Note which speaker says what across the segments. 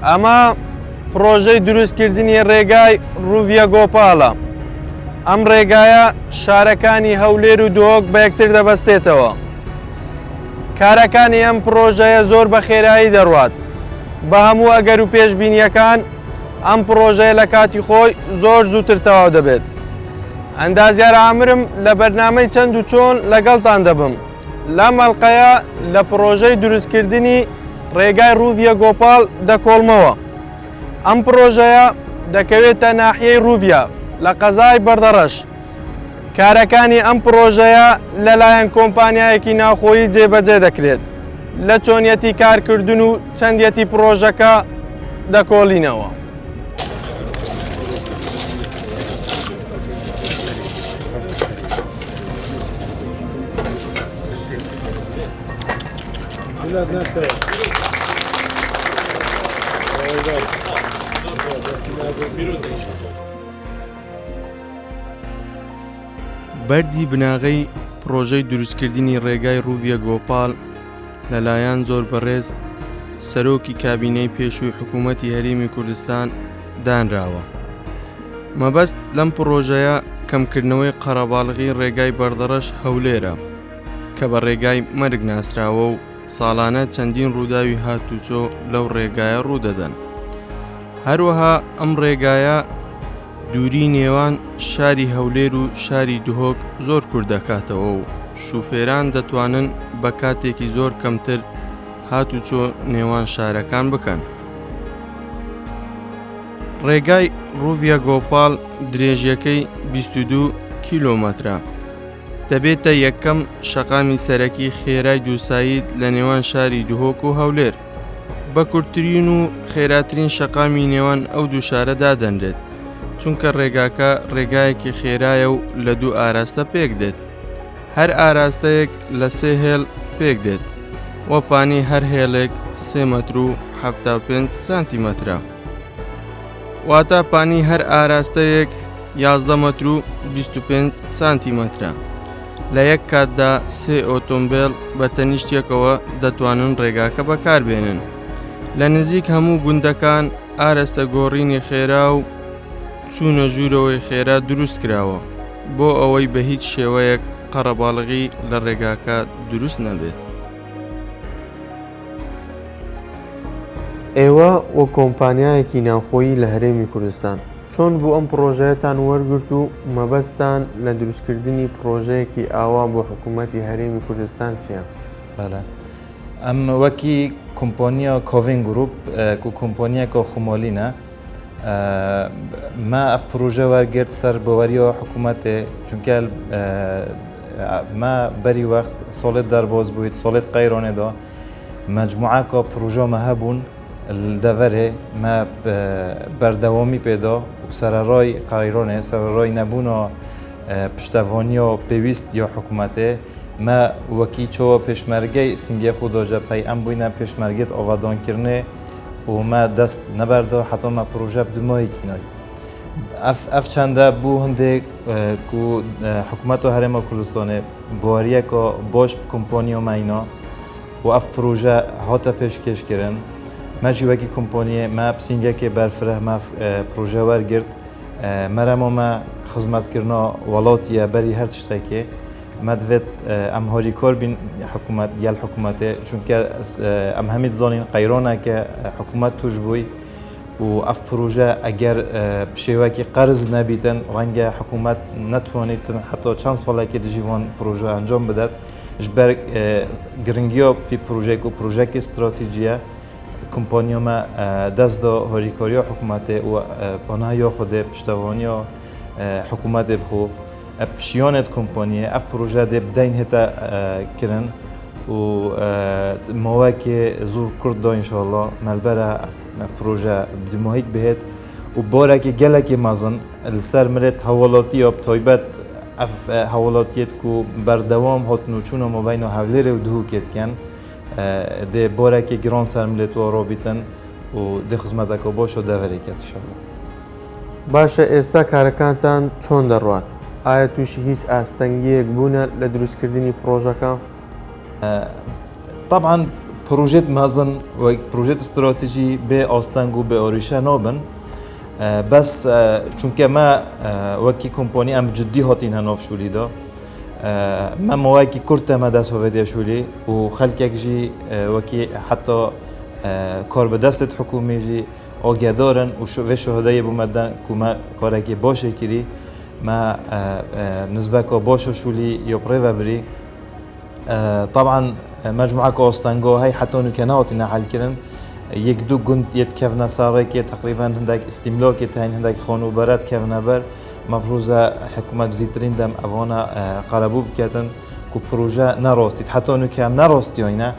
Speaker 1: ئەمە پرۆژەی دروستکردنی ڕێگای ڕوڤیە گۆپاڵە. ئەم ڕێگایە شارەکانی هەولێر و دۆک بە یەکتر دەبەستێتەوە. کارەکانی ئەم پرۆژەیە زۆر بە خێرایی دەڕوات. بە هەموو ئەگەر و پێشبینیەکان ئەم پرۆژەیە لە کاتی خۆی زۆر زووتر تەواو دەبێت. ئەندازیار ئامرم لە بەرنامەی چەند و چۆن لەگەڵتان دەبم. لەم هەڵقەیە لە پرۆژەی دروستکردنی ڕێگای ڕوڤیە گۆپاڵ دەکۆڵمەوە. ئەم پرۆژەیە دەکەوێتە ناحیەی ڕوڤیە لە قەزای بەردەڕەش. کارەکانی ئەم پرۆژەیە لەلایەن کۆمپانیایەکی ناوخۆیی جێبەجێ دەکرێت. لە چۆنیەتی کارکردن و چەندیەتی پرۆژەکە دەکۆڵینەوە. بەردی بناغەی پرۆژەی دروستکردنی ڕێگای ڕوڤیە گۆپاڵ لەلایەن زۆر بەڕێز سەرۆکی کابینەی پێشووی حکوومەتی هەرێمی کوردستان دانراوە. مەبەست لەم پرۆژەیە کەمکردنەوەی قەرەباڵغی ڕێگای بەردەڕەش هەولێرە کە بە ڕێگای مەرگ ناسراوە و ساڵانە چەندین ڕووداوی هاتوچۆ لەو ڕێگایە ڕوودەدەن. هەروەها ئەم ڕێگایە دووری نێوان شاری هەولێر و شاری دهۆک زۆر کورت دەکاتەوە و شوفێران دەتوانن بە کاتێکی زۆر کەمتر هاتوچۆ نێوان شارەکان بکەن. ڕێگای ڕوڤیە گۆپاڵ درێژیەکەی 22 کیلۆمەترە. دەبێتە یەکەم شەقامی سەرەکی خێرای دووسایید لە نێوان شاری دهۆک و هەولێر. بە کورتترین و خێراترین شەقامی نێوان ئەو دوو شارە دادەنرێت چونکە ڕێگاکە ڕێگایەکی خێرایە و لە دوو ئاراستە پێک دێت. هەر ئاراستەیەک لە 3 هێڵ پێک دێت وە پانی هەر هێڵێک 3 مەتر و 75 سانتیمەترە. واتە پانی هەر ئاراستەیەک 11 مەتر و 25 سانتیمەترە. لە یەک کاتدا 3 ئۆتۆمبیل بە تەنیشتێکەوە دەتوانن ڕێگاکە بەکاربێنن. لە نزیک هەموو گوندەکان ئاراستە گۆڕینی خێرا و چوونە ژوورەوەی خێرا دروست کراوە بۆ ئەوەی بە هیچ شێوەیەک قەرەباڵغی لە ڕێگاکە دروست نەبێت. ئێوە وە کۆمپانیایەکی ناوخۆیی لە هەرێمی کوردستان چۆن بوو ئەم پرۆژەیەتان وەرگرت و مەبەستان لە دروستکردنی پرۆژەیەکی ئاوا بۆ حکوومەتی هەرێمی کوردستان چییە؟
Speaker 2: ئەم وەکی کۆمپانیا کۆڤین گروپ و کۆمپانیەکە خۆمۆلینە ما ئەف پرۆژە وەرگرت سەر بەوەریەوە حکوومەتێ چونکە ما بەری وەخت سۆڵێت دەربۆز بوویت سۆڵێت قەیرۆنێدا مەجموعەکە پرۆژەمە هەبوون دەڤەرێ ما بەردەوامی پێدا و سەرەڕای قەیرۆنێ سەرەڕای نەبوونەوە پشتەوانیە پێویست یا حکوومەتێ ما وەکی چۆوە پێشمەرگەی سنگێ خودۆژە پەی ئەم بووینە پێشمەرگێت ئۆڤادۆنکردنێ و ما دەست نەبەردەوە حتۆمە پرۆژە بدمۆیەکینەوەی ئەف چەندە بوو هەندێک و حکوومەت و هەرێمە کوردستانێ بۆریەکە بۆش کۆمپۆنیۆ ماینۆ و ئەف پرۆژە هاتە پێشکەشکردن مەجی وەکی کۆمپۆنیە ما پسینگەکێ بەرفرە ما پرۆژە وەرگرت مەرەمۆمە خزمەتکردنەوە وڵاتیە بەری هەر شتێکێ ما دەوێت ئەم هۆریکۆر بین حکوومەت یال حکوومەتێ چونکە ئەم هەمی زۆنین قەیرۆنەکە حکوومەت توش بووی و ئەف پرۆژە ئەگەر شێوەکی قەرز نەبیتن ڕەنگە حکوومەت نەتوانیتن حتى چەند ساڵێکی دژیوان پرۆژە ئەنجام بدات ji ber giringiya fî projek û projekê stratîjiye kompaniyama dest da hêrîkariya hikûmetê û panaya Xwedê piştevaniya hikûmetê bixwe pişiyanê kompaniyê ev proje dê bi deyn hête kirin û mawekê zûr Kurd da înşallah melbere ev proje bi dimahîk bihêt û barekê gelekî mezin li ser mirêt hewalatiya bi taybet ev hewalatiyet ku berdewam hatin û çûna mabeyna Hewlêrê û Duhokê dikin dê barekê giran ser milêt û rabîtin û dê xizmeteka baş û deverê ket inşallah.
Speaker 1: Baş e êsta karekantan çۆn derûat? Aya tûşî hîç astengiyek bûne li drûstkirînê projeka?
Speaker 2: طبعا پروژه مازن و پروژه استراتژی به آستانگ و به اوریشا نابن بس چونکه ما وکی کمپانی ام جدی هاتین هنوف شولی دا ما مواقعی کرده ما دست هویت شولی و خلق جی وکی حتی کار به دست حکومی جی آگهدارن و شهدای بومدن که ما کاری که باشه کری ما نسبت که باشه شولی یا پرو بری طبعا مجموعة كوستانغو هاي حتى انه كانت حل كرن يكدو كنت يتكفنا صار كي تقريبا هنداك استملاك تاين هنداك خانوبرات كفنا بر مفروضه حكومة زيترين دم افانا قربو بكاتن كو بروجا ناراستي حتى انه كام ناراستي هنا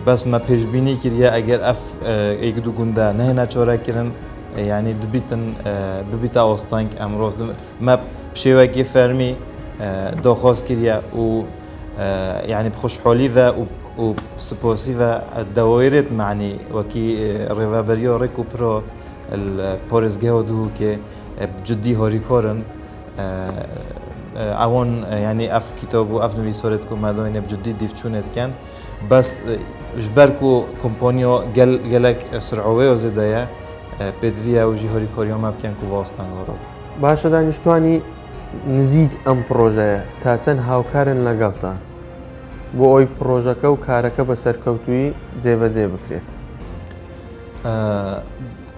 Speaker 2: بس ما بيجبيني كريا اگر اف يكدو كندا نهنا چورا كرن يعني دبيتن ببيتا اوستانغ امروز ما بشيوكي فرمي داخواست كريا و يعني بخوشحالي و سپاسی و دوایرت معنی وکی ریوابریو ریکوپرو الپارزگاه و دو که جدی هاری کارن اوان یعنی اف کتاب و اف نویسارت که مداین بجدی دیفچونت کن بس جبر کو کمپانیا گلک سرعوه و زدایه بدویه و جی هاری کاریا مبکن که واستنگا رو
Speaker 1: باشه دانشتوانی نزیک ام پروژه تا چەند هاوکارن لەگەڵتە بۆ ئەوی پرۆژەکە و کارەکە بە سەرکەوتووی جێبەجێ بکرێت.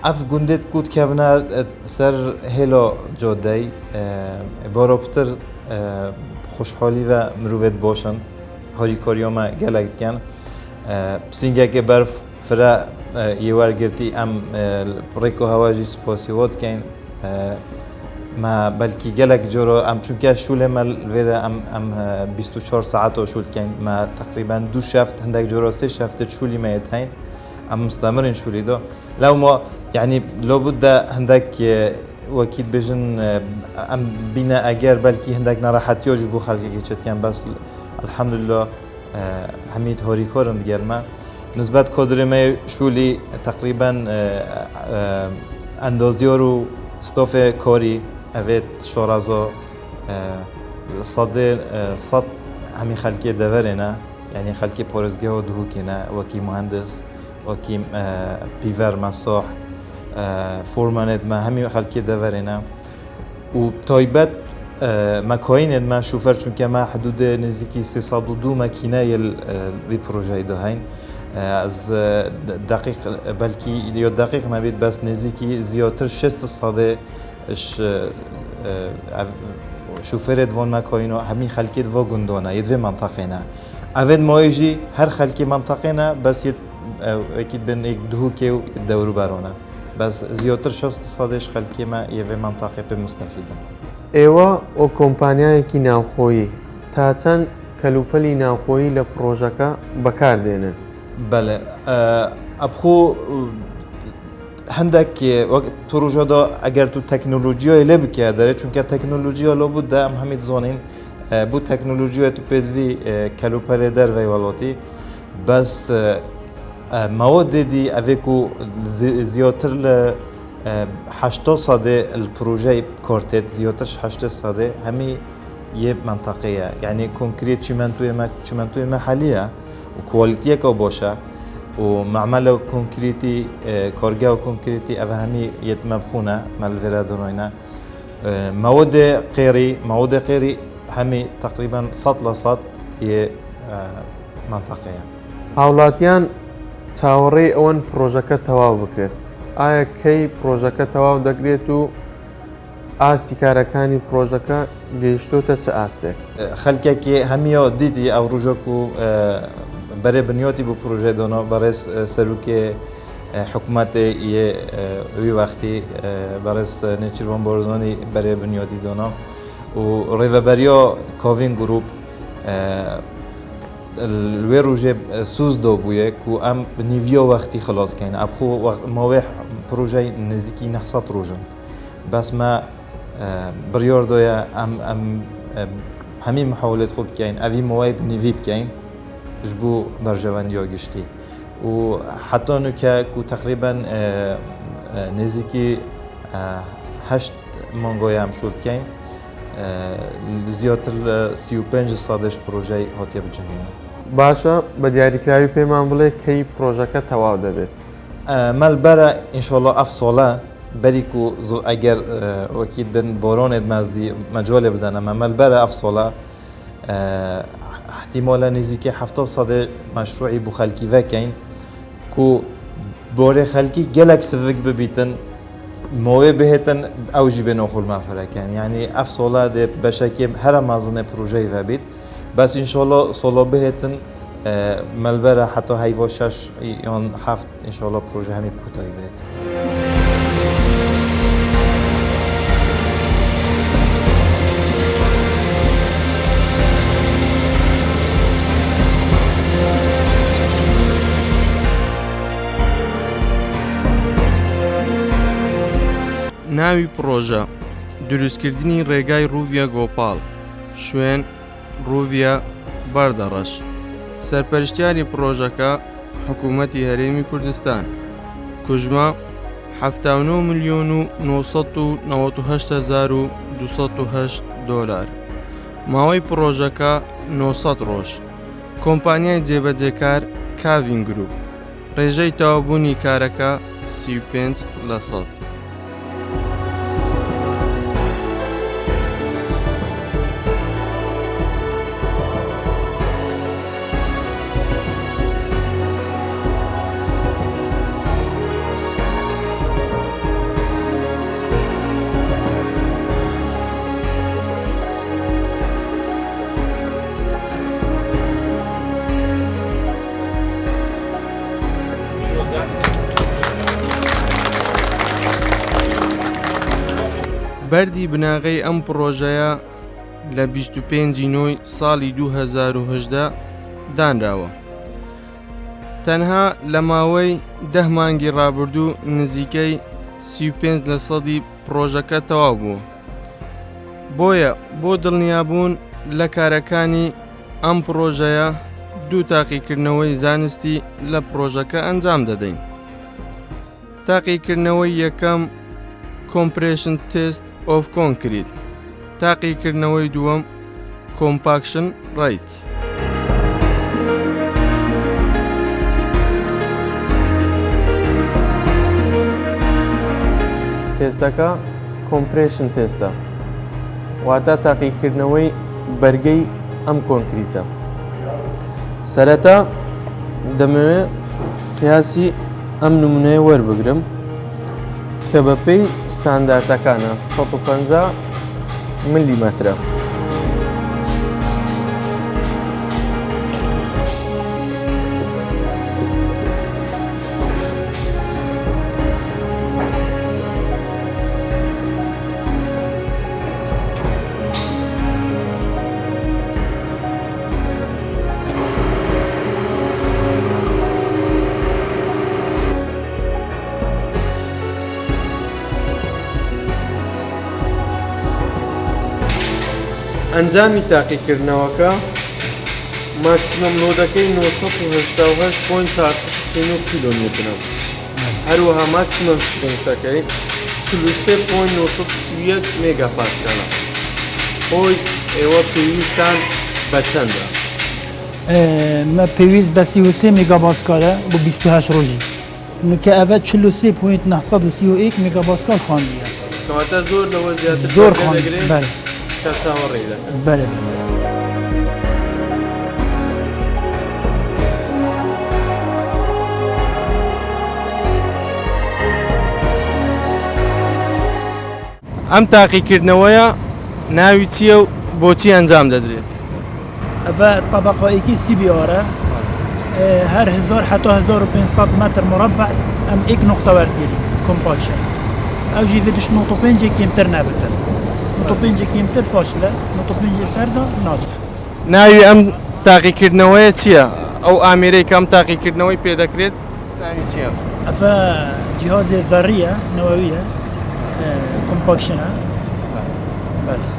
Speaker 2: ئەف گوندێت کووت کەڤنە سەر هێلۆ جۆدەی بۆرۆپتر خوشحالی و مرۆڤێت باشن هاریکاریۆمە gelek dikin pisingekê berf fira yêwergirtî em rêko hewa jî spasî wat dikin ما بلكي جلك جورو ام چونكه شول مال ويرا ام 24 ساعات شول كان ما تقريبا دو شفت عندك جورو سه شفت شولي ما يتهين ام مستمرين شولي دو لو ما يعني لو بد عندك وكيد بجن ام بنا اجر بلكي عندك نراحتي وجبو خلقي كان بس الحمد لله حميد هوري كورن ديالما نسبة قدر ما شولي تقريبا انداز ديارو ستاف كاري اوید شارازا صد همی خلکی دوره نه یعنی خلکی پارزگاه و دهوکی نه وکی مهندس وکی پیور مساح فورمانت ما همی خلکی دوره نه و تایبت مکاینت ما شوفر چون که ما حدود نزدیکی 302 مکینه وی پروژه دهین از دقیق بلکی یا دقیق نبید بس نزدیکی زیادتر 600 اش شوفرت وان مکاینو همی خلکیت و گندانه یه منطقه نه اوید مایجی هر خلکی منطقه نه بس یه اکید بین یک دهو که دورو برانه بس زیادتر 600 خلکی ما یه منطقه به مستفیدن
Speaker 1: ایوا او کمپانیایکی ناوخۆیی تا چەند کەلوپەلی ناوخۆیی لە پرۆژەکە بەکاردێنن
Speaker 2: بله ابخو هندك وقت پروژه دا اگر تو تکنولوژی های لب که داره چون که تکنولوژی ها لابد ده هم همید زانین بو تکنولوژی های تو پدوی کلوپر در وی والاتی بس مواد دی اویکو زیادتر ل 80 ساده الپروژه کارتت زیادترش 80 ساده همی یه منطقه يعني كونكريت چمنتوی محلیه و کوالیتیه که باشه و معمل كونكريتي كارجا كونكريتي أفهمي يتمبخونه مال فيرادونينا مواد غيري همي تقريبا 100% هي منطقية.
Speaker 1: هاولاتيان تاوري اون پروژەکە تەواو بکرێت. ئایا کەی پروژەکە تەواو دەکرێت و ئاستی کارەکانی پروژەکە گەیشتۆتە چه ئاستێک؟
Speaker 2: خەڵکێکی هەمیە دیتی ئەو ڕۆژێک و برای بنیاتی بو پروژه دانا برای سروکی حکومت یه وقتی برای نیچروان بارزانی برای بنیاتی دانا و ریوبریا کاوین گروپ الوی روژه سوز دو بویه که ام نیویا وقتی خلاص کن ابخو ماوی پروژه نزدیکی 900 روزن بس ما بریار دویا ام همین محاولت خوب کن اوی ماوی نیوی بکن جبو برجواندی گشتی و حتی نکه که تقریبا نزدیکی 8 مانگای هم شد کن زیادتر 35 سادش پروژه هاتیه بجهیم
Speaker 1: باشە بە دیاریکراوی پێمان بڵێ کەی پرۆژەکە تەواو دەبێت.
Speaker 2: مەلبەرە ئینشۆڵە ئەف سۆڵە بەریک و ئەگەر وەکیت بن بۆرۆنێت مازی مەجۆلێ بدەن ئەمە مەلبەرە ئەف سۆڵە احتیمۆلە نزیکی 70 مەشروعی بوو خەلکی vەکەین و بۆرێ خەلکی gelek sivik bibîtin movê bihêtin ew jî bê noxul mafirekin yanî ev sola dê beşekê here mazinê projeyê vebît bes înşallah sola bihêtin melbere heta heyva 6 yan 7 înşallah proje hemî kutayî bêt.
Speaker 1: ناوی پرۆژە دروستکردنی ڕێگای ڕووڤیا گۆپاڵ شوێن ڕووڤیا بەردەڕەش سەرپەرشتیاری پرۆژەکە حکوومەتی هەرێمی کوردستان کوژمە 79,998,208 دۆلار ماوەی پرۆژەکە 900 ڕۆژ کۆمپانیای جێبەجێکار کاڤین گروپ ڕێژەی تەوابوونی کارەکە 35%. بەردی بناغەی ئەم پرۆژەیە لە 25 نۆی ساڵی 2018 دانراوە. تەنها لە ماوەی 10 مانگی ڕابردوو نزیکەی 35% پرۆژەکە تەواو بووە. بۆیە بۆ دڵنیابوون لە کارەکانی ئەم پرۆژەیە دوو تاقیکردنەوەی زانستی لە پرۆژەکە ئەنجام دەدەین. تاقیکردنەوەی یەکەم Compression Test of Concrete تاقیکردنەوەی دووەم Compaction Rate. تێستەکە Compression تێستە واتە تاقیکردنەوەی بەرگەی ئەم کۆنکریتە. سەرەتا دەمەوێت قیاسی ئەم نمونەیە وەربگرم کە بەپێی ستانداردەکانە 150 ملیمەترە. ئەنجامی تاقیکردنەوەکە ماکسیمەم لۆدەکەی 988.439 کیلۆمترە. هەروەها ماکسیمەم سترێنگتەکەی 43.931 مێگاپاسکالە. خۆی ئێوە پێویستان بە چەندە؟
Speaker 3: ما پێویست بە 33 مێگاپاسکالە بۆ 28 ڕۆژی کە ئەvە 43.931 مێگاپاسکال خواندیە.
Speaker 1: کەواتە زۆر لەوە زیاتر
Speaker 3: زۆر خواندێت. بله.
Speaker 1: ئەم تاقیکردنەوەیە ناوی چییە و بۆچی ئەنجام دەدرێت؟
Speaker 3: ئەvە طبقەیەکی CBR هەر 1000 حتا 1500 متر مربع ئەم ئێک نقطە وەرگیری کۆمپاکشن ئەو ژی ڤێدش 95 کمتر نابێتن. 95 کمتر فاشلە 95 سەردا ناچێت.
Speaker 1: ناوی ئەم تاقیکردنەوەیە چییە؟ ئەو ئامێرەی کەم تاقیکردنەوەی پێدەکرێت ناوی چییە؟
Speaker 3: ئەvە جیهازێ ذەڕیە نەوەویە کۆمپاکشنە. بەڵێ.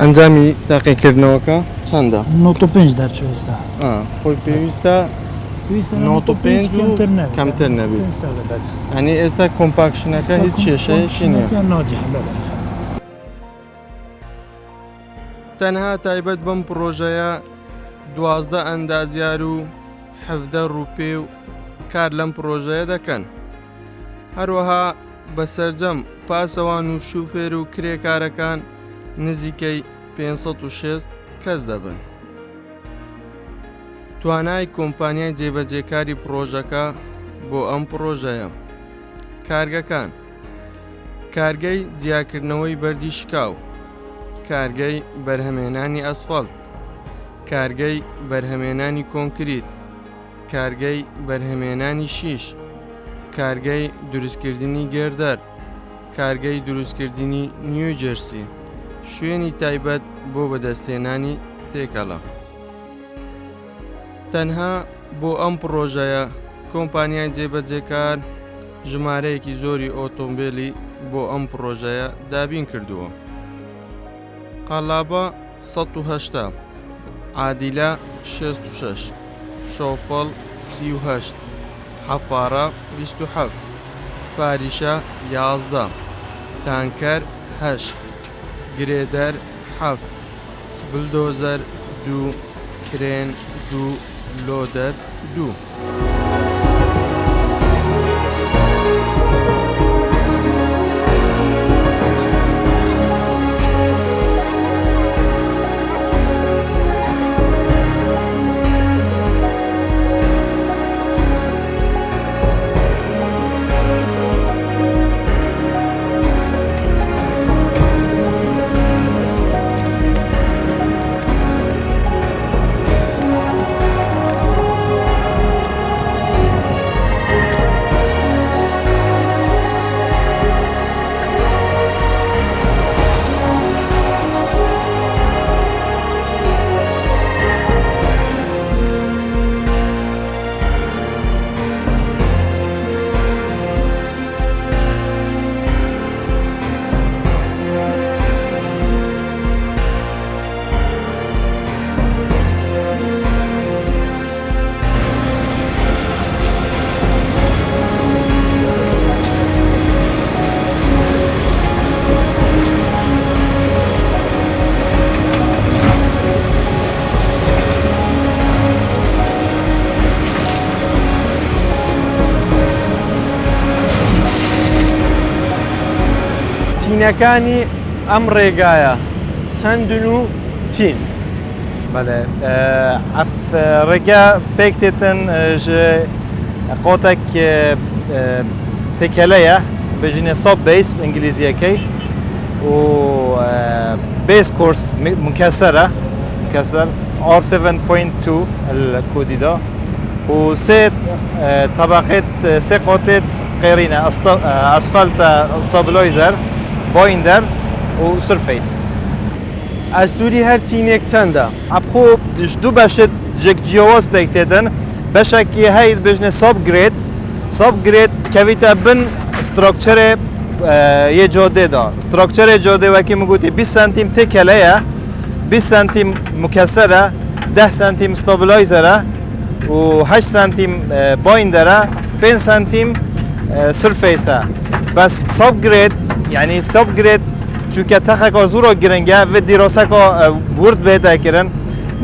Speaker 1: ئەنجامی تاقیکردنەوەکە چەندە؟
Speaker 3: 95 دەرچوو ئێستا
Speaker 1: خۆی پێویستە 95 و کەمتر نەبێت. ئەنی ئێستا کۆمپاکشنەکە هیچ کێشەیەکی نییە. تەنها تایبەت بەم پرۆژەیە 12 ئەندازیار و 17 ڕوپێ و کار لەم پرۆژەیە دەکەن. هەروەها بەسەرجەم پاسەوان و شوفێر و کرێکارەکان نزیکەی 506 کەس دەبن. توانای کۆمپانیای جێبەجێکاری پرۆژەکە بۆ ئەم پرۆژەیە: کارگەکان، کارگەی جیاکردنەوەی بەردی شکاو، کارگەی بەرهەمێنانی ئەسفەڵت، کارگەی بەرهەمێنانی کۆنکریت، کارگەی بەرهەمێنانی شیش، کارگەی دروستکردنی گێردەر، کارگەی دروستکردنی نیوجەرسی، شوێنی تایبەت بۆ بەدەستهێنانی تێکەڵە. تەنها بۆ ئەم پرۆژەیە کۆمپانیای جێبەجێکار ژمارەیەکی زۆری ئۆتۆمبیلی بۆ ئەم پرۆژەیە دابین کردووە: قەڵابە 180، عادیلە 66، شۆفڵ 38، حەفارە 27، فاریشە 11، تانکەر 8، گرێدەر 7، بلدۆزەر 2، کرێن 2، لۆدەر 2. چینەکانی ئەم ڕێگایە چەندن و چین؟
Speaker 2: بەڵێ ئەف ڕێگا پێک تێتن ji قۆتێک تێکەلەیە بژینێ ساب بیس ئینگلیزیەکەی و بیس کورس مکەسەرە مكسر R7.2 الكودي ده وسي طبقات سي قطعة قيرينة اسفلت استابلايزر بايندر وسرفيس.
Speaker 1: از دوری هر تینێک چەندە؟
Speaker 2: ابخو دو باشد جك جیاواز بکتدن باشکی هاید بجنه ساب گرید کویتا بن استراکچر یه جاده دا استراکچر جاده وکی مگوتی 20 سانتیم تکلیه 20 سانتیم مکسره 10 سانتیم استابلایزره و 8 سانتیم بایندره 5 سانتیم سرفیسه. بس ساب گرید یعنی ساب گرید چونکه تخکا زورا گرنگه و دراسه که ورد بهده کرن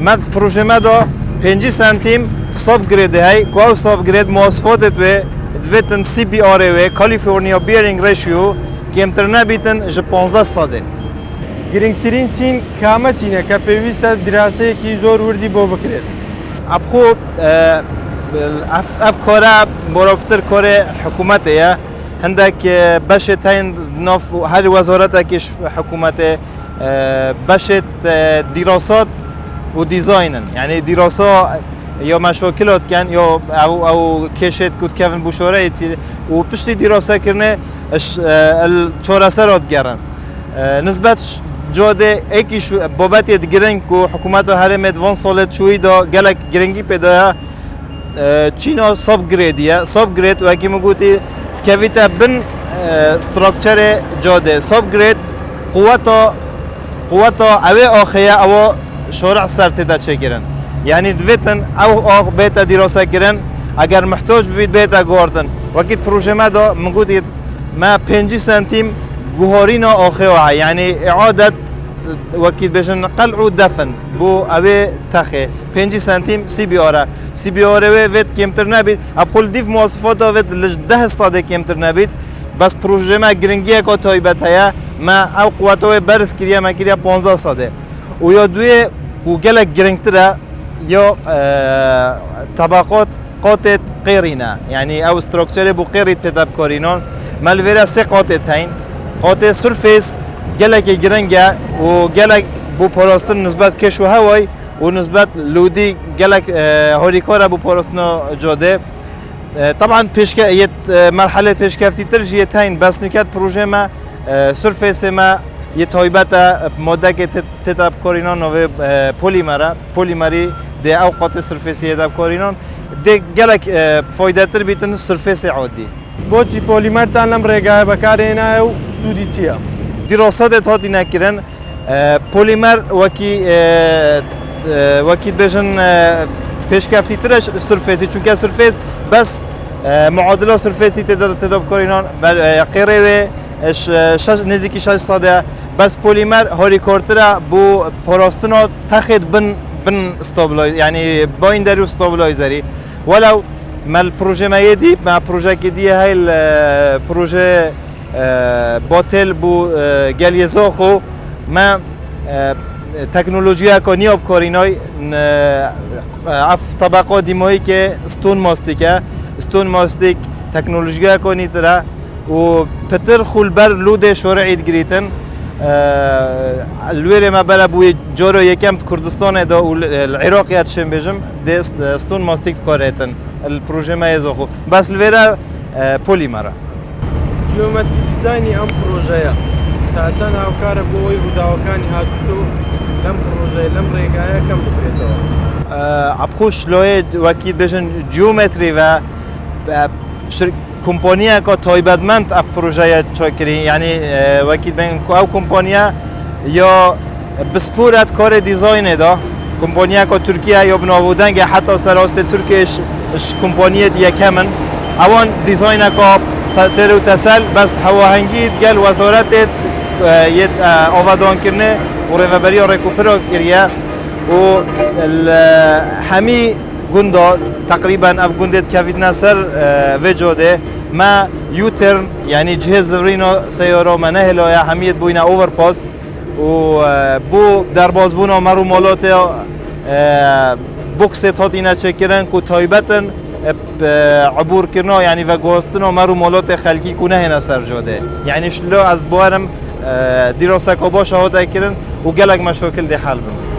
Speaker 2: مد پروژه مدا 5 سانتیم ساب گرید های که ساب گرید مواصفات دویتن CBR و کالیفرنیا بیرینگ ریشیو که امترنه بیتن 15 ساده.
Speaker 1: گرنگترین چین کامه چینه که پیوسته دراسه کی زور وردی بو بکرد؟
Speaker 2: ابخو اف کاره برابطر کاره حکومتیه هندك بشت هين ناف هر وزارتك حكومته بشت دراسات وديزاينن يعني دراسة يا مشاكلات كان يا او كشت كنت كيفن بوشوري وبشتي دراسة كرنا الشوراسرات جرن نسبة جاده ايكي شو بابت يدگرن كو حكومته هر مدوان سالت شوي دا گلك گرنگي پیدا چینا ساب گریدیه ساب گرید و اگه مگوتی تکویتا بن استراکچر جاده ساب گرید قوتا قوتا اوه آخیه او شورع سر تدا چه گرن یعنی دویتن او آخ بیتا دیراسه گرن اگر محتاج ببید بیتا گوردن وقتی پروژه ما دا مگود ما 5 سنتیم گوهارین آخیه یعنی اعادت وقتی بشن قلع و دفن بو اوه تخه 5 سنتیم سی بی آره وید کمتر نبید ابخول دیف مواصفات وید لج 10 ساده کمتر نبید بس پروژه ما گرنگیه که تایبت هیا ما او قوتوی برس کریه ما کریه 15 ساده و یا دوی و گلک گرنگتره یا طبقات قاطت قیرینه یعنی او استرکچر بو قیری تدب کارینان ملویره 3 قاطت هین قاطت سرفیس گلک گرنگه و گلک بو پاراستن نسبت کش و هوای و نسبت لودی گلک هوریکاره بو پاراستن جاده طبعا مرحله پیشکفتی ترجیه تاین بس نکات پروژه ما سرفیس ما یه تایبت ماده که تدب کارینان نوه پولیمری ده اوقات سرفیسی تدب کارینان ده گلک فایده تر بیتن سرفیس عادی
Speaker 1: بۆچی پۆلیمەرتان لەم ڕێگایە بەکارهێنایە و سوودی چییە؟
Speaker 2: دیراسات هاتی نکردن پلیمر وکی بجن پیشکفتی ترش سرفیسی چونکه سرفیس بس معادله سرفیسی تداب کارینان قیره و نزدیکی 6 ساده بس پلیمر هاری کارتره بو پاراستنا تخت بن استابلایز یعنی با این دریو استابلایزری ولو مال پروژه مایدی ما پروژه که دیه های پروژه باطل بو گلیزا خو ما تکنولوژی کنی آب کارینای اف طبقه دیمایی که استون ماستیک تکنولوژی کنی ترا و پتر خلبر لود شرعید گریتن الویره ما بلا بوی جارو یکم کردستان دا و العراق یادشم بجم دست استون ماستیک کارتن الپروژه ما یزخو بس الویره پلیمره
Speaker 1: جیومتری دیزاینی ئەم پرۆژەیە تا چەند هاوکارە بۆ ئەوی ڕووداوەکانی هاتوچۆ لەم پرۆژەیە لەم ڕێگایە کەم بکرێتەوە
Speaker 2: ابخوش لوید وکی بجن جیومتری و کمپانیا که تایبتمند اف پروژه چاکری یعنی وکی بین او کمپانیا یا بسپورت کار دیزاین دا کمپانیا که ترکیه یا بنابودن که حتی سراست ترکیش کمپانیت یکمن اوان دیزاین که تر و تسل بس هواهنگی گل وزارت یت آوادان کرنه و ریوبری ریکوپرا کریه و همی گندا تقریبا اف گندت کوید نصر وجوده ما یوترن یعنی جهاز زورینو سیاره ما نهلایه همیت بوینا اوورپاس و بو در بازبونا مرو مالات بوکست هاتی نچکرن که تایبتن عبور کرنا یعنی و گوستنا مرو مالات خلقی کنه هنه سر جاده یعنی شلو از بارم دیراسه که باشه هاته کرن و گلک مشاکل ده حل بم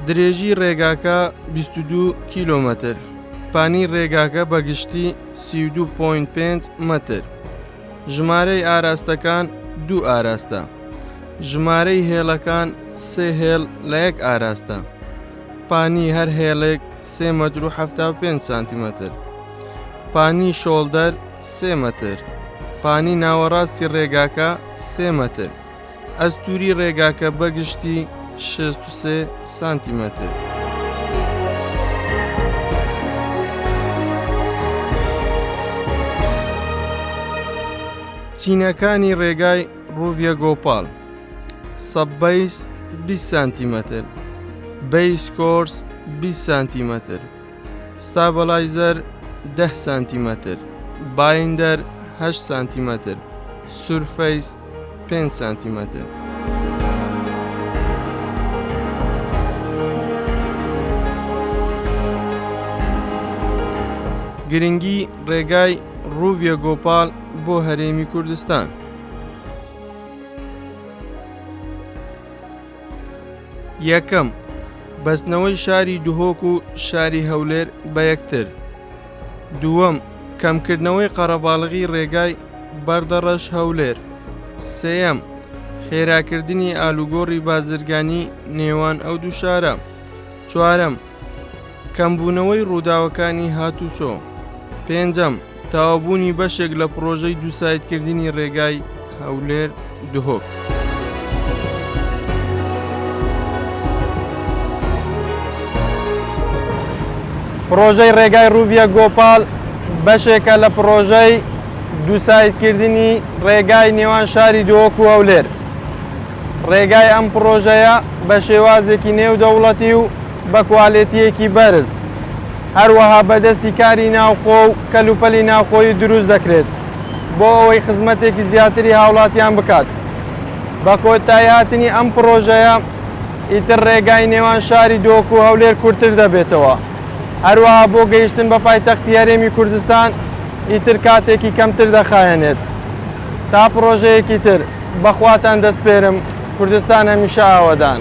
Speaker 1: درێژی ڕێگاکە 22 کیلۆمەتر پانی ڕێگاکە بەگشتی 32.5 متر ژمارەی ئاراستەکان 2 ئاراستە ژمارەی هێڵەکان 3 هێڵ لە 1 ئاراستە پانی هەر هێڵێک 3 متر و 75 سانتیمەتر پانی شۆڵدەر 3 متر پانی ناوەڕاستی ڕێگاکە 3 متر ئەستوری ڕێگاکە بەگشتی 63 سانتیمەتر چینەکانی ڕێگای ڕوڤیە گۆپاڵ سەببەیس 20 سانتیمەتر بیس کۆرس 20 سانتیمەتر ستابلایزەر 10 سانتیمەتر بایندەر 8 سانتیمەتر سورفەیس 5 سانتیمەتر گرنگی ڕێگای ڕووڤیە گۆپاڵ بۆ هەرێمی کوردستان. یەکەم، بەستنەوەی شاری دوهۆک و شاری هەولێر بە یەکتر. دووەم، کەمکردنەوەی قەرەباڵغی ڕێگای بەردەڕەش هەولێر. سێیەم، خێراکردنی ئالوگۆڕی بازرگانی نێوان ئەو دوو شارە. چوارەم، کەمبوونەوەی ڕووداوەکانی هاتوچۆ. پێنجەم، تەواوبوونی بەشێک لە پرۆژەی دووسایتکردنی ڕێگای هەولێر دوهۆک.
Speaker 4: پرۆژەی ڕێگای ڕووڤیە گۆپاڵ بەشێکە لە پرۆژەی دووسایتکردنی ڕێگای نێوان شاری دوهۆک و هەولێر. ڕێگای ئەم پرۆژەیە بە شێوازێکی نێودەوڵەتی و بە کوالێتیەکی بەرز، هەروەها بەدەستی کاری ناوخۆ و کەلوپەلی ناوخۆیی دروست دەکرێت بۆ ئەوەی خزمەتێکی زیاتری هاوڵاتیان بکات. بە کۆتایی هاتنی ئەم پرۆژەیە ئیتر ڕێگای نێوان شاری دوهۆک و هەولێر کورتتر دەبێتەوە، هەروەها بۆ گەیشتن بە پایتەختی هەرێمی کوردستان ئیتر کاتێکی کەمتر دەخایەنێت. تا پرۆژەیەکی تر بەخواتان دەسپێرم. کوردستان هەمیشە ئاوەدان.